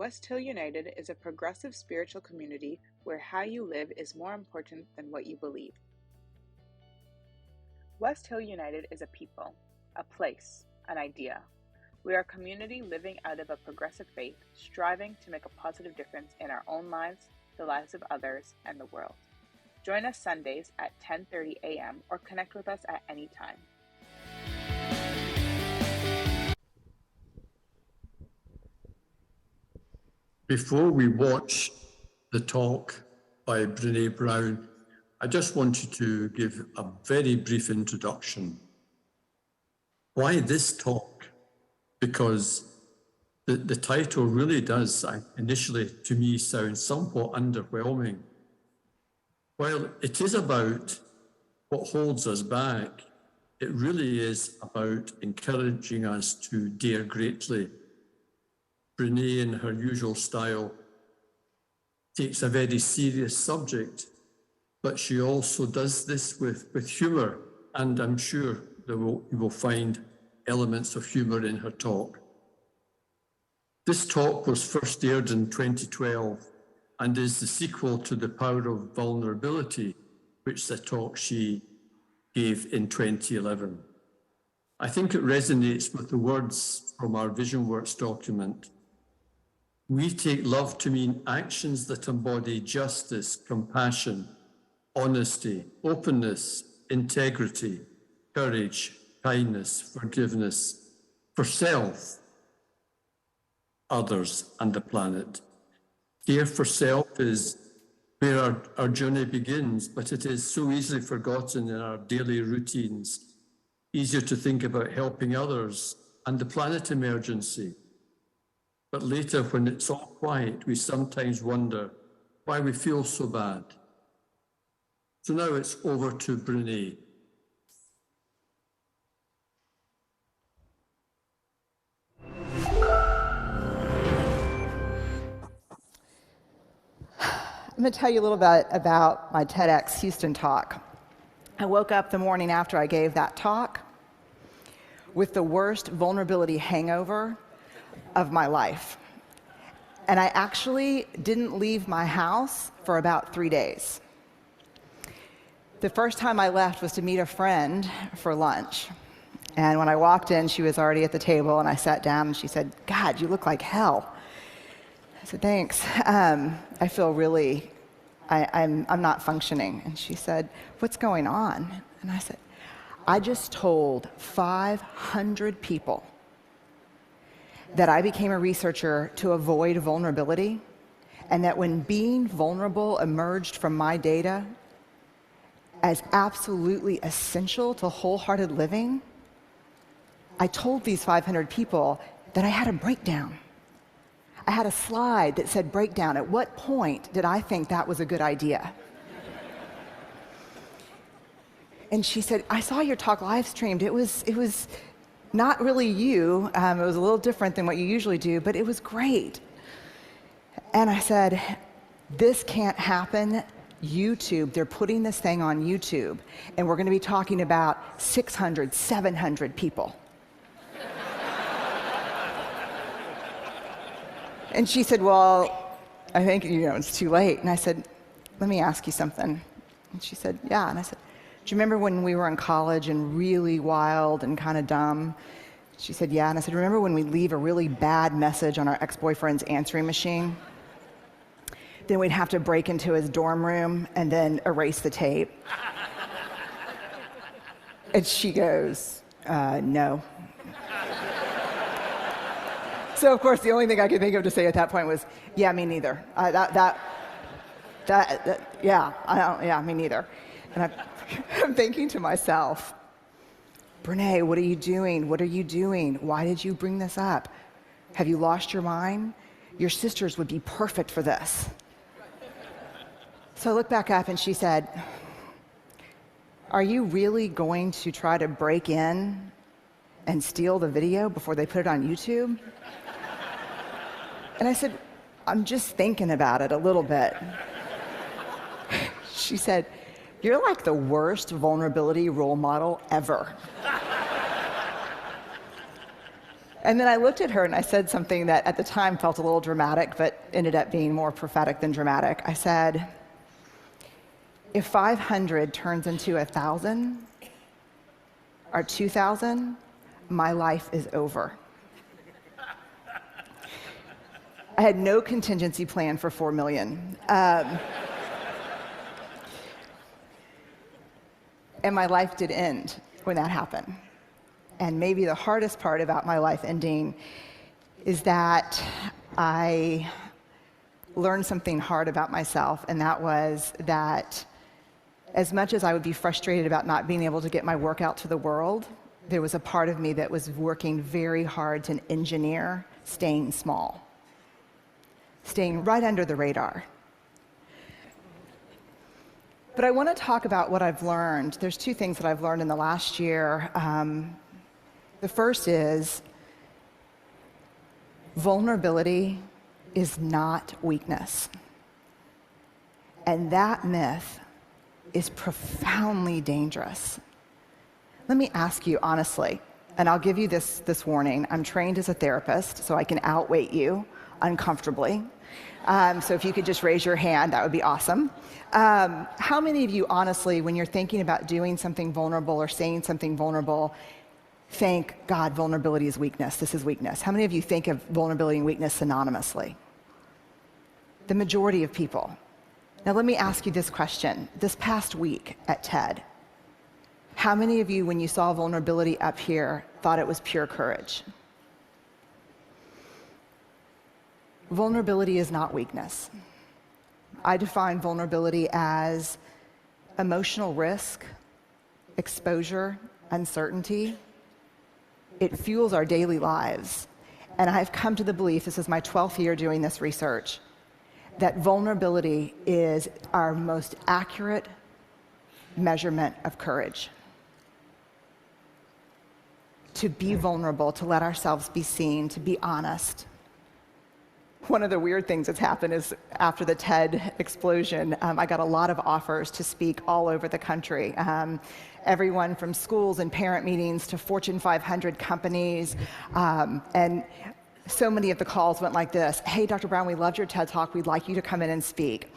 West Hill United is a progressive spiritual community where how you live is more important than what you believe. West Hill United is a people, a place, an idea. We are a community living out of a progressive faith, striving to make a positive difference in our own lives, the lives of others, and the world. Join us Sundays at 10:30 a.m. or connect with us at any time. Before we watch the talk by Brené Brown, I just wanted to give a very brief introduction. Why this talk? Because the title really does initially to me sound somewhat underwhelming. While it is about what holds us back, it really is about encouraging us to dare greatly. Brené, in her usual style, takes a very serious subject, but she also does this with humour, and I'm sure you will find elements of humour in her talk. This talk was first aired in 2012 and is the sequel to The Power of Vulnerability, which is a talk she gave in 2011. I think it resonates with the words from our Vision Works document. We take love to mean actions that embody justice, compassion, honesty, openness, integrity, courage, kindness, forgiveness, for self, others, and the planet. Care for self is where our journey begins, but it is so easily forgotten in our daily routines. Easier to think about helping others and the planet emergency. But later, when it's all quiet, we sometimes wonder why we feel so bad. So now it's over to Brené. I'm going to tell you a little bit about my TEDx Houston talk. I woke up the morning after I gave that talk with the worst vulnerability hangover of my life. And I actually didn't leave my house for about 3 days. The first time I left was to meet a friend for lunch. And when I walked in, she was already at the table, and I sat down, and she said, "God, you look like hell." I said, "Thanks. I feel really, I'm not functioning." And she said, "What's going on?" And I said, "I just told 500 people that I became a researcher to avoid vulnerability, and that when being vulnerable emerged from my data as absolutely essential to wholehearted living, I told these 500 people that I had a breakdown. I had a slide that said breakdown. At what point did I think that was a good idea?" And she said, "I saw your talk live streamed. It was not really you. It was a little different than what you usually do, but it was great." And I said, "This can't happen. YouTube, they're putting this thing on YouTube, and we're going to be talking about 600, 700 people." And she said, "Well, I think, it's too late." And I said, "Let me ask you something." And she said, "Yeah." And I said, "Do you remember when we were in college and really wild and kind of dumb?" She said, "Yeah." And I said, "Remember when we'd leave a really bad message on our ex-boyfriend's answering machine? Then we'd have to break into his dorm room and then erase the tape." And she goes, "No." So, of course, the only thing I could think of to say at that point was, "Yeah, me neither. Yeah, me neither." And I'm thinking to myself, "Brené, what are you doing? What are you doing? Why did you bring this up? Have you lost your mind? Your sisters would be perfect for this." So I looked back up, and she said, "Are you really going to try to break in and steal the video before they put it on YouTube?" And I said, "I'm just thinking about it a little bit." She said, "You're like the worst vulnerability role model ever." And then I looked at her and I said something that at the time felt a little dramatic, but ended up being more prophetic than dramatic. I said, if 500 turns into 1,000 or 2,000, my life is over. I had no contingency plan for 4 million. And my life did end when that happened. And maybe the hardest part about my life ending is that I learned something hard about myself, and that was that as much as I would be frustrated about not being able to get my work out to the world, there was a part of me that was working very hard to engineer staying small, staying right under the radar. But I want to talk about what I've learned. There's 2 things that I've learned in the last year. The first is vulnerability is not weakness. And that myth is profoundly dangerous. Let me ask you honestly, and I'll give you this warning. I'm trained as a therapist, so I can outweight you uncomfortably. So if you could just raise your hand, that would be awesome. How many of you, honestly, when you're thinking about doing something vulnerable or saying something vulnerable, think, God, vulnerability is weakness, this is weakness? How many of you think of vulnerability and weakness synonymously? The majority of people. Now let me ask you this question. This past week at TED, how many of you, when you saw vulnerability up here, thought it was pure courage? Vulnerability is not weakness. I define vulnerability as emotional risk, exposure, uncertainty. It fuels our daily lives. And I've come to the belief, this is my 12th year doing this research, that vulnerability is our most accurate measurement of courage. To be vulnerable, to let ourselves be seen, to be honest. One of the weird things that's happened is after the TED explosion, I got a lot of offers to speak all over the country. Everyone from schools and parent meetings to Fortune 500 companies. And so many of the calls went like this. Hey, Dr. Brown, we loved your TED Talk. We'd like you to come in and speak.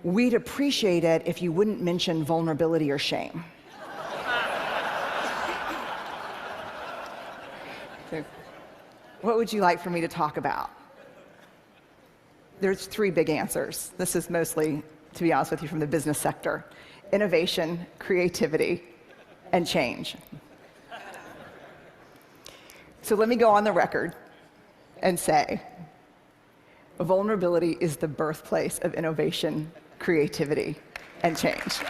We'd appreciate it if you wouldn't mention vulnerability or shame. So, what would you like for me to talk about? There's 3 big answers. This is mostly, to be honest with you, from the business sector. Innovation, creativity, and change. So let me go on the record and say, vulnerability is the birthplace of innovation, creativity, and change.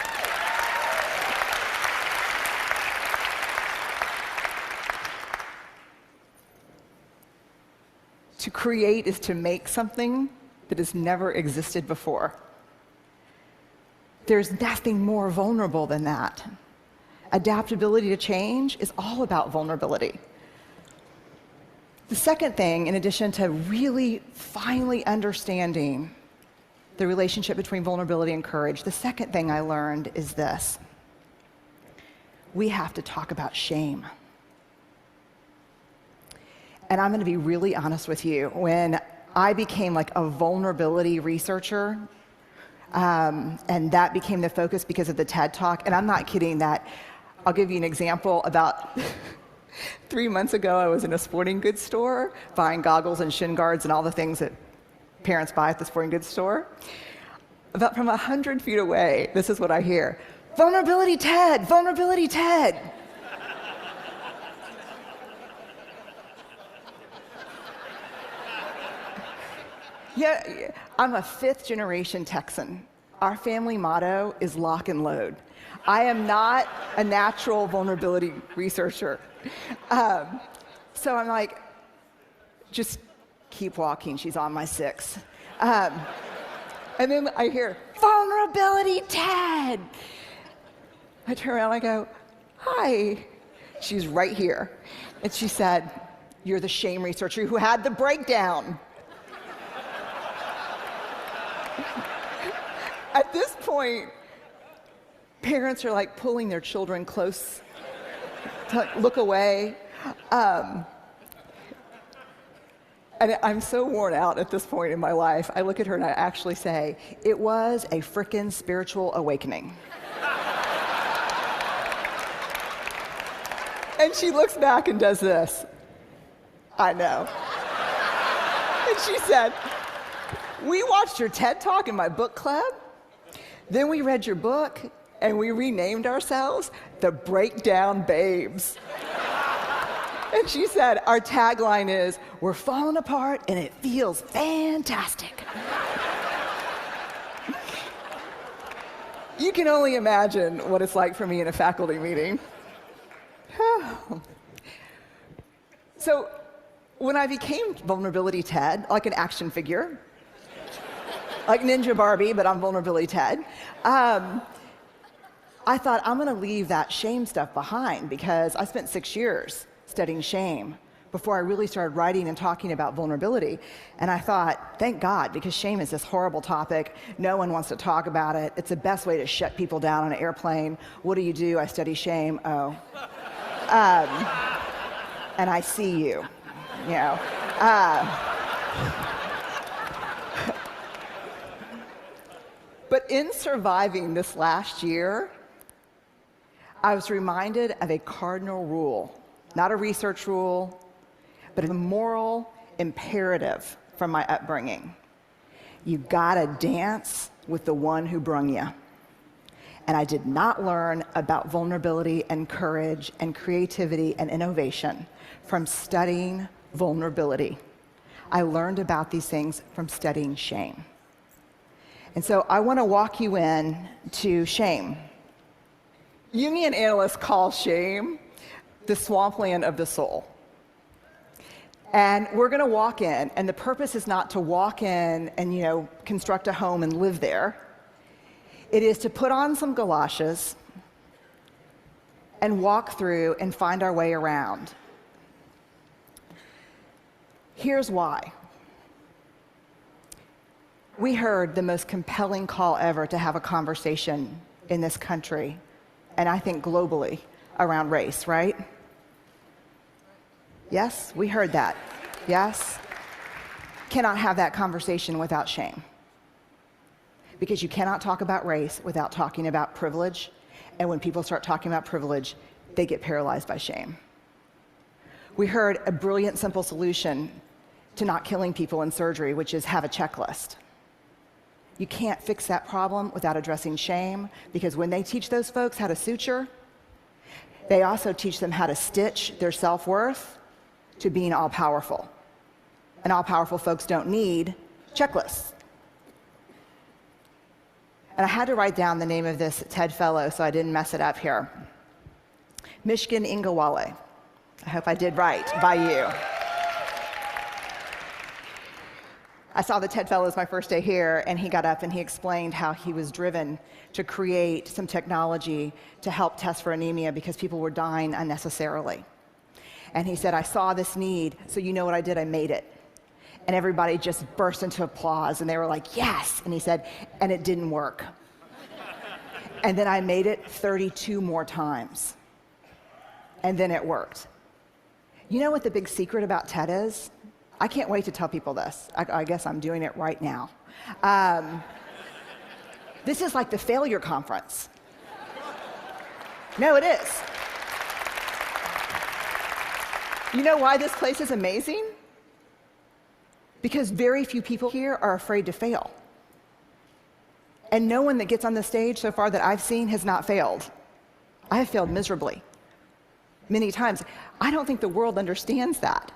To create is to make something that has never existed before. There's nothing more vulnerable than that. Adaptability to change is all about vulnerability. The second thing, in addition to really finally understanding the relationship between vulnerability and courage, the second thing I learned is this. We have to talk about shame. And I'm going to be really honest with you. When I became like a vulnerability researcher, and that became the focus because of the TED Talk, and I'm not kidding that. I'll give you an example. About 3 months ago, I was in a sporting goods store buying goggles and shin guards and all the things that parents buy at the sporting goods store. About from 100 feet away, this is what I hear. Vulnerability TED, vulnerability TED. Yeah, I'm a 5th generation Texan. Our family motto is lock and load. I am not a natural vulnerability researcher. So I'm like, just keep walking, she's on my 6th. And then I hear, vulnerability TED. I turn around and I go, hi. She's right here. And she said, you're the shame researcher who had the breakdown. At this point, parents are like pulling their children close to look away. And I'm so worn out at this point in my life, I look at her and I actually say, it was a frickin' spiritual awakening. And she looks back and does this. I know. And she said, we watched your TED Talk in my book club, then we read your book, and we renamed ourselves the Breakdown Babes. And she said, our tagline is, we're falling apart and it feels fantastic. You can only imagine what it's like for me in a faculty meeting. So when I became Vulnerability Ted, like an action figure, like Ninja Barbie, but I'm Vulnerability Ted, I thought I'm going to leave that shame stuff behind because I spent 6 years studying shame before I really started writing and talking about vulnerability. And I thought, thank God, because shame is this horrible topic. No one wants to talk about it. It's the best way to shut people down on an airplane. What do? I study shame. Oh. And I see you, you know. But in surviving this last year, I was reminded of a cardinal rule, not a research rule, but a moral imperative from my upbringing. You gotta dance with the one who brung you. And I did not learn about vulnerability and courage and creativity and innovation from studying vulnerability. I learned about these things from studying shame. And so I want to walk you in to shame. Jungian analysts call shame the swampland of the soul. And we're going to walk in, and the purpose is not to walk in and, construct a home and live there. It is to put on some galoshes and walk through and find our way around. Here's why. We heard the most compelling call ever to have a conversation in this country, and I think globally, around race, right? Yes, we heard that. Yes? Cannot have that conversation without shame. Because you cannot talk about race without talking about privilege, and when people start talking about privilege, they get paralyzed by shame. We heard a brilliant, simple solution to not killing people in surgery, which is have a checklist. You can't fix that problem without addressing shame, because when they teach those folks how to suture, they also teach them how to stitch their self-worth to being all-powerful. And all-powerful folks don't need checklists. And I had to write down the name of this TED Fellow so I didn't mess it up here. Mishkin Ingawale. I hope I did right by you. I saw the TED Fellows my first day here, and he got up and he explained how he was driven to create some technology to help test for anemia because people were dying unnecessarily. And he said, I saw this need, so you know what I did? I made it. And everybody just burst into applause, and they were like, yes! And he said, and it didn't work. And then I made it 32 more times. And then it worked. You know what the big secret about TED is? I can't wait to tell people this. I guess I'm doing it right now. This is like the failure conference. No, it is. You know why this place is amazing? Because very few people here are afraid to fail. And no one that gets on the stage so far that I've seen has not failed. I have failed miserably, many times. I don't think the world understands that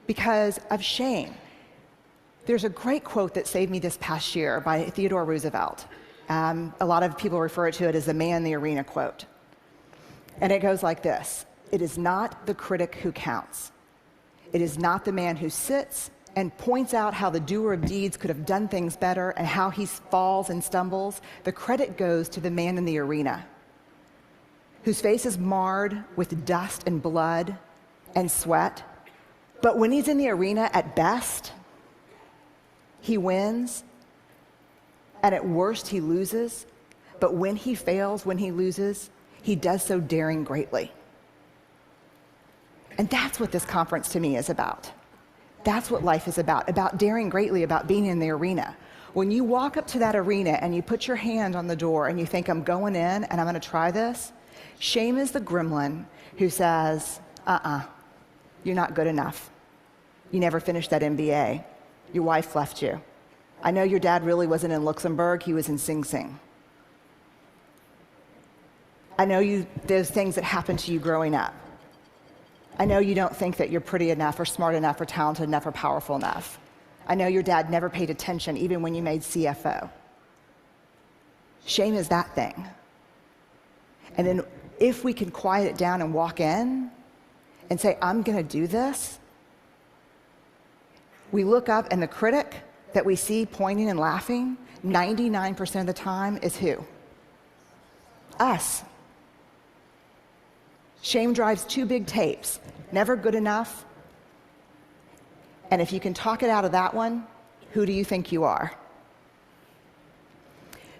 because of shame. There's a great quote that saved me this past year by Theodore Roosevelt. A lot of people refer to it as the man in the arena quote. And it goes like this: it is not the critic who counts. It is not the man who sits and points out how the doer of deeds could have done things better and how he falls and stumbles. The credit goes to the man in the arena, whose face is marred with dust and blood and sweat. But when he's in the arena, at best, he wins, and at worst, he loses. But when he fails, when he loses, he does so daring greatly. And that's what this conference to me is about. That's what life is about daring greatly, about being in the arena. When you walk up to that arena and you put your hand on the door and you think, I'm going in and I'm going to try this, shame is the gremlin who says, you're not good enough. You never finished that MBA. Your wife left you. I know your dad really wasn't in Luxembourg, he was in Sing Sing. I know there's things that happened to you growing up. I know you don't think that you're pretty enough or smart enough or talented enough or powerful enough. I know your dad never paid attention even when you made CFO. Shame is that thing. And then if we can quiet it down and walk in and say, I'm going to do this, we look up and the critic that we see pointing and laughing 99% of the time is who? Us. Shame drives two big tapes, never good enough, and if you can talk it out of that one, who do you think you are?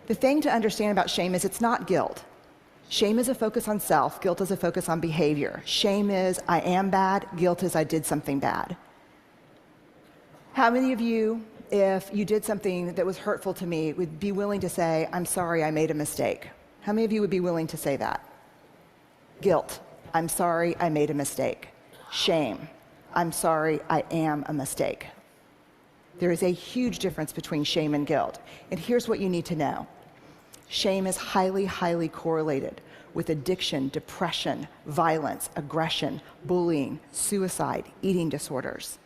The thing to understand about shame is it's not guilt. Shame is a focus on self, guilt is a focus on behavior. Shame is I am bad, guilt is I did something bad. How many of you, if you did something that was hurtful to me, would be willing to say, I'm sorry, I made a mistake? How many of you would be willing to say that? Guilt. I'm sorry, I made a mistake. Shame. I'm sorry, I am a mistake. There is a huge difference between shame and guilt. And here's what you need to know. Shame is highly, highly correlated with addiction, depression, violence, aggression, bullying, suicide, eating disorders.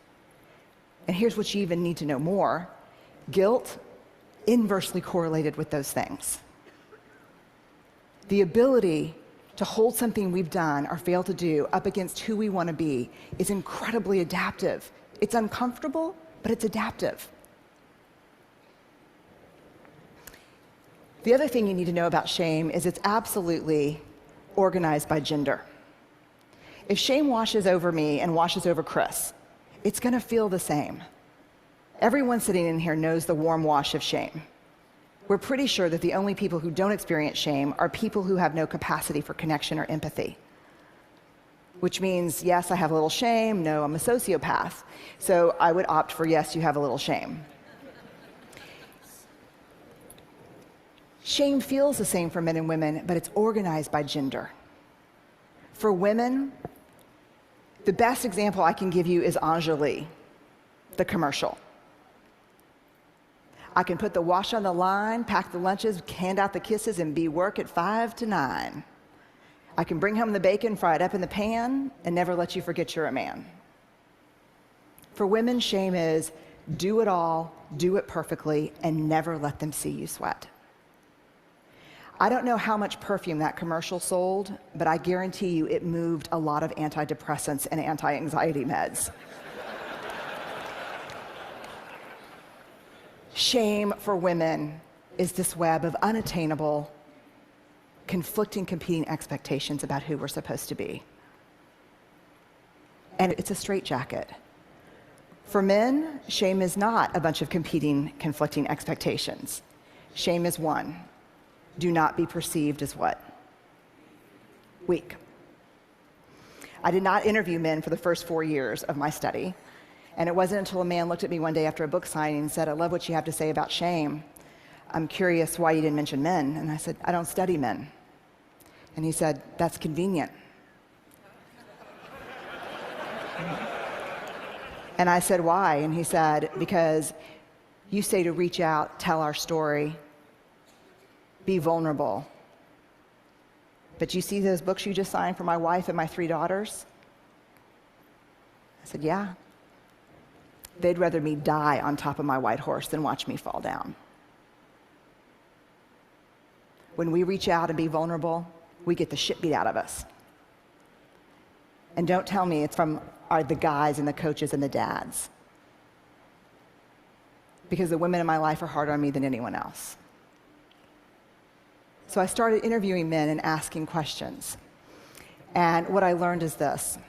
And here's what you even need to know more. Guilt, inversely correlated with those things. The ability to hold something we've done or failed to do up against who we want to be is incredibly adaptive. It's uncomfortable, but it's adaptive. The other thing you need to know about shame is it's absolutely organized by gender. If shame washes over me and washes over Chris, it's going to feel the same. Everyone sitting in here knows the warm wash of shame. We're pretty sure that the only people who don't experience shame are people who have no capacity for connection or empathy. Which means, yes, I have a little shame, no, I'm a sociopath. So I would opt for yes, you have a little shame. Shame feels the same for men and women, but it's organized by gender. For women, the best example I can give you is Anjali, the commercial. I can put the wash on the line, pack the lunches, hand out the kisses, and be work at 5 to 9. I can bring home the bacon, fry it up in the pan, and never let you forget you're a man. For women, shame is do it all, do it perfectly, and never let them see you sweat. I don't know how much perfume that commercial sold, but I guarantee you it moved a lot of antidepressants and anti-anxiety meds. Shame for women is this web of unattainable, conflicting, competing expectations about who we're supposed to be. And it's a straitjacket. For men, shame is not a bunch of competing, conflicting expectations. Shame is one. Do not be perceived as what? Weak. I did not interview men for the first 4 years of my study. And it wasn't until a man looked at me one day after a book signing and said, I love what you have to say about shame. I'm curious why you didn't mention men. And I said, I don't study men. And he said, that's convenient. And I said, why? And he said, because you say to reach out, tell our story, be vulnerable. But you see those books you just signed for my wife and my 3 daughters? I said, yeah. They'd rather me die on top of my white horse than watch me fall down. When we reach out and be vulnerable, we get the shit beat out of us. And don't tell me it's from the guys and the coaches and the dads. Because the women in my life are harder on me than anyone else. So I started interviewing men and asking questions. And what I learned is this.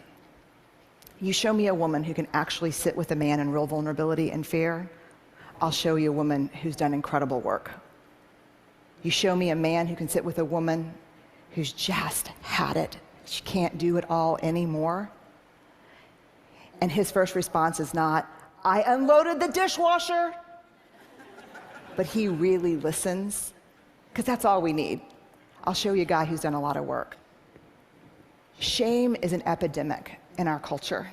You show me a woman who can actually sit with a man in real vulnerability and fear, I'll show you a woman who's done incredible work. You show me a man who can sit with a woman who's just had it. She can't do it all anymore. And his first response is not, I unloaded the dishwasher. But he really listens, because that's all we need. I'll show you a guy who's done a lot of work. Shame is an epidemic in our culture.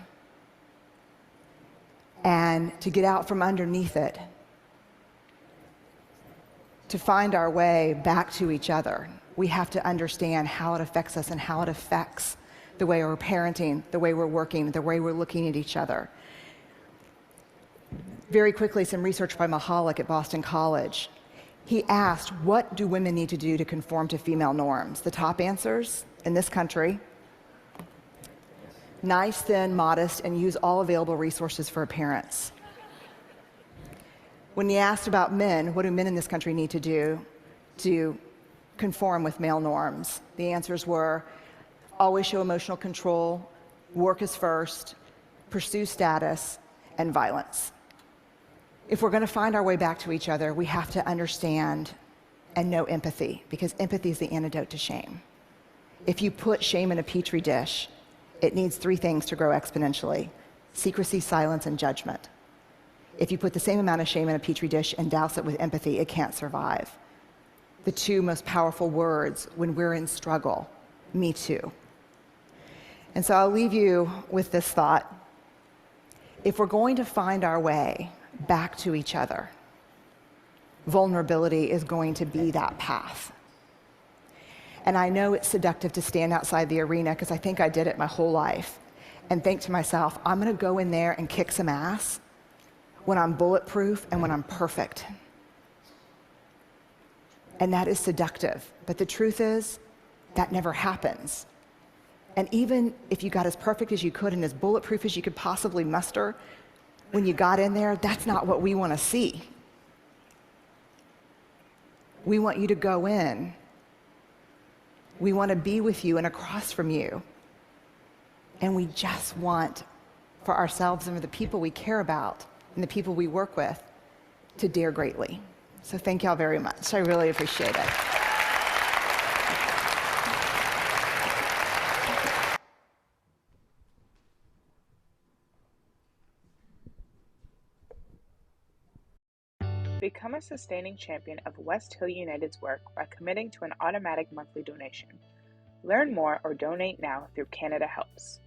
And to get out from underneath it, to find our way back to each other, we have to understand how it affects us and how it affects the way we're parenting, the way we're working, the way we're looking at each other. Very quickly, some research by Mahalik at Boston College. He asked, what do women need to do to conform to female norms? The top answers in this country: nice, thin, modest, and use all available resources for appearance. When he asked about men, what do men in this country need to do to conform with male norms? The answers were: always show emotional control, work is first, pursue status, and violence. If we're going to find our way back to each other, we have to understand and know empathy, because empathy is the antidote to shame. If you put shame in a petri dish, it needs 3 things to grow exponentially: secrecy, silence, and judgment. If you put the same amount of shame in a petri dish and douse it with empathy, it can't survive. The 2 most powerful words when we're in struggle: me too. And so I'll leave you with this thought. If we're going to find our way back to each other, vulnerability is going to be that path. And I know it's seductive to stand outside the arena, because I think I did it my whole life, and think to myself, I'm going to go in there and kick some ass when I'm bulletproof and when I'm perfect. And that is seductive. But the truth is, that never happens. And even if you got as perfect as you could and as bulletproof as you could possibly muster, when you got in there, that's not what we want to see. We want you to go in. We want to be with you and across from you. And we just want for ourselves and for the people we care about and the people we work with to dare greatly. So thank y'all very much. I really appreciate it. Become a sustaining champion of West Hill United's work by committing to an automatic monthly donation. Learn more or donate now through Canada Helps.